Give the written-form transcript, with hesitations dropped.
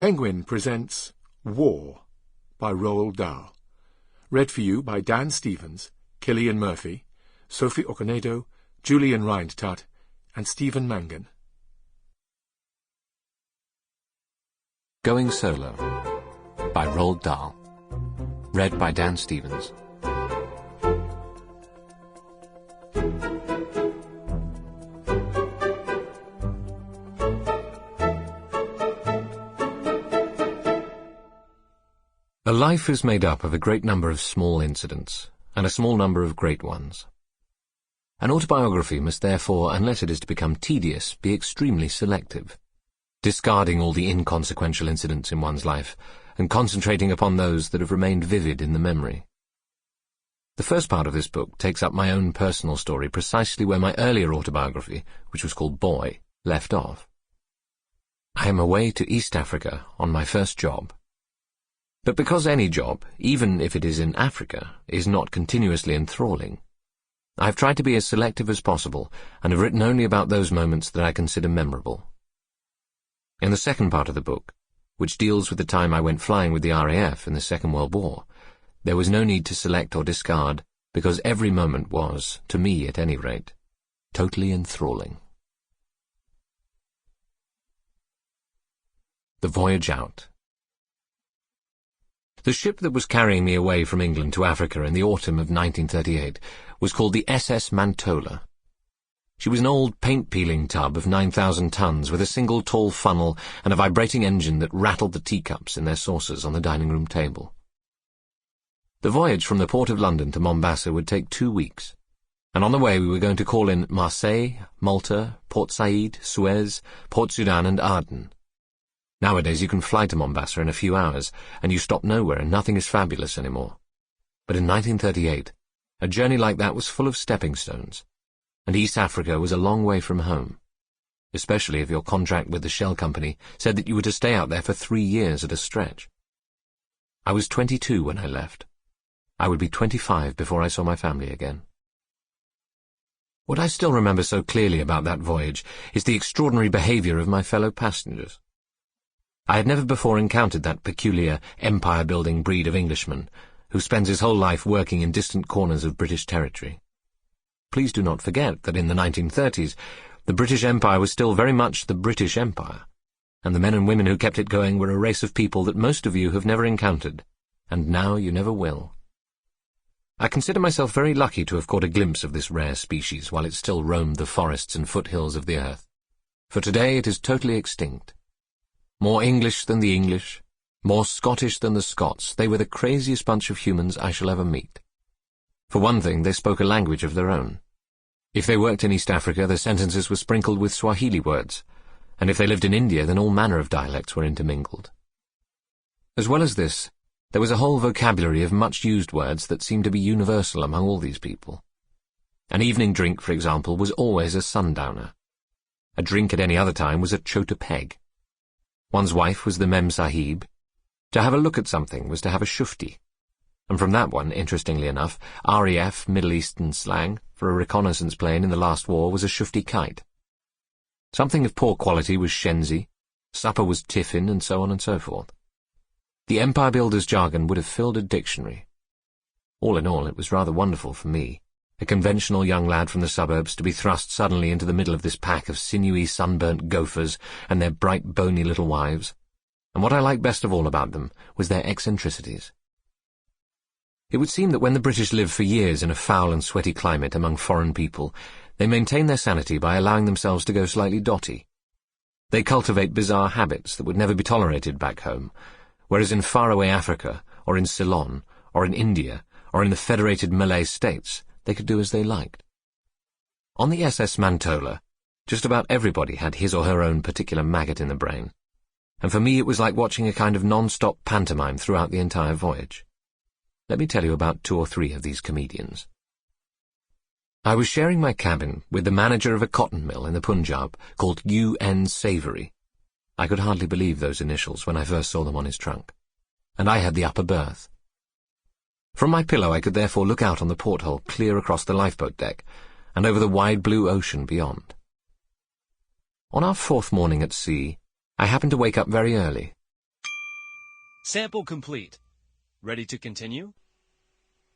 Penguin presents War by Roald Dahl. Read for you by Dan Stevens, Cillian Murphy, Sophie Okonedo, Julian Rhind-Tutt, and Stephen Mangan. Going Solo by Roald Dahl. Read by Dan Stevens. A life is made up of a great number of small incidents, and a small number of great ones. An autobiography must therefore, unless it is to become tedious, be extremely selective, discarding all the inconsequential incidents in one's life, and concentrating upon those that have remained vivid in the memory. The first part of this book takes up my own personal story precisely where my earlier autobiography, which was called Boy, left off. I am away to East Africa on my first job. But because any job, even if it is in Africa, is not continuously enthralling, I have tried to be as selective as possible and have written only about those moments that I consider memorable. In the second part of the book, which deals with the time I went flying with the RAF in the Second World War, there was no need to select or discard, because every moment was, to me at any rate, totally enthralling. The Voyage Out. The ship that was carrying me away from England to Africa in the autumn of 1938 was called the SS Mantola. She was an old paint-peeling tub of 9,000 tons with a single tall funnel and a vibrating engine that rattled the teacups in their saucers on the dining-room table. The voyage from the port of London to Mombasa would take 2 weeks, and on the way we were going to call in Marseille, Malta, Port Said, Suez, Port Sudan and Aden. Nowadays you can fly to Mombasa in a few hours, and you stop nowhere and nothing is fabulous anymore. But in 1938, a journey like that was full of stepping stones, and East Africa was a long way from home, especially if your contract with the Shell Company said that you were to stay out there for 3 years at a stretch. I was 22 when I left. I would be 25 before I saw my family again. What I still remember so clearly about that voyage is the extraordinary behavior of my fellow passengers. I had never before encountered that peculiar, empire-building breed of Englishman who spends his whole life working in distant corners of British territory. Please do not forget that in the 1930s, the British Empire was still very much the British Empire, and the men and women who kept it going were a race of people that most of you have never encountered, and now you never will. I consider myself very lucky to have caught a glimpse of this rare species while it still roamed the forests and foothills of the earth, for today it is totally extinct. More English than the English, more Scottish than the Scots, they were the craziest bunch of humans I shall ever meet. For one thing, they spoke a language of their own. If they worked in East Africa, their sentences were sprinkled with Swahili words, and if they lived in India, then all manner of dialects were intermingled. As well as this, there was a whole vocabulary of much-used words that seemed to be universal among all these people. An evening drink, for example, was always a sundowner. A drink at any other time was a chota peg. One's wife was the Mem Sahib. To have a look at something was to have a shufti. And from that one, interestingly enough, RAF, Middle Eastern slang, for a reconnaissance plane in the last war was a shufti kite. Something of poor quality was shenzi, supper was tiffin, and so on and so forth. The empire builder's jargon would have filled a dictionary. All in all, it was rather wonderful for me, a conventional young lad from the suburbs, to be thrust suddenly into the middle of this pack of sinewy, sunburnt gophers and their bright, bony little wives, and what I liked best of all about them was their eccentricities. It would seem that when the British live for years in a foul and sweaty climate among foreign people, they maintain their sanity by allowing themselves to go slightly dotty. They cultivate bizarre habits that would never be tolerated back home, whereas in faraway Africa, or in Ceylon, or in India, or in the Federated Malay States, they could do as they liked. On the SS Mantola, just about everybody had his or her own particular maggot in the brain, and for me it was like watching a kind of non-stop pantomime throughout the entire voyage. Let me tell you about 2 or 3 of these comedians. I was sharing my cabin with the manager of a cotton mill in the Punjab called U.N. Savoury. I could hardly believe those initials when I first saw them on his trunk, and I had the upper berth. From my pillow I could therefore look out on the porthole clear across the lifeboat deck, and over the wide blue ocean beyond. On our 4th morning at sea, I happened to wake up very early, Sample complete. Ready to continue?